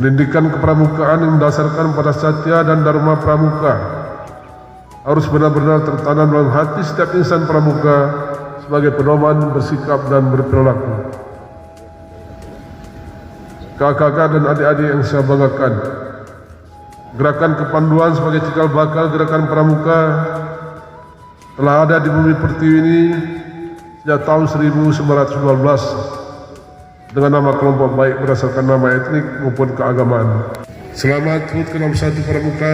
Pendidikan kepramukaan yang mendasarkan pada satya dan dharma pramuka harus benar-benar tertanam dalam hati setiap insan pramuka sebagai pedoman bersikap dan berperilaku. Kakak-kakak dan adik-adik yang saya banggakan, gerakan kepanduan sebagai cikal bakal gerakan pramuka telah ada di bumi pertiwi ini sejak tahun 1912 dengan nama kelompok baik berdasarkan nama etnik maupun keagamaan. Selamat HUT ke-61 Pramuka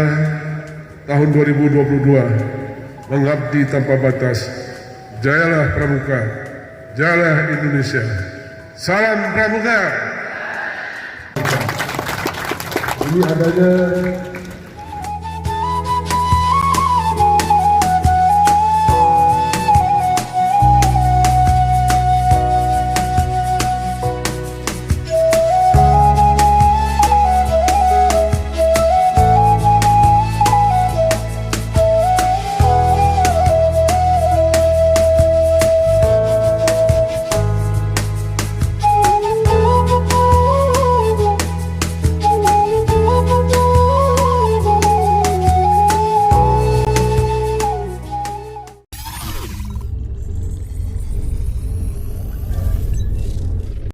tahun 2022, mengabdi tanpa batas. Jayalah Pramuka, jayalah Indonesia. Salam Pramuka. Ini adanya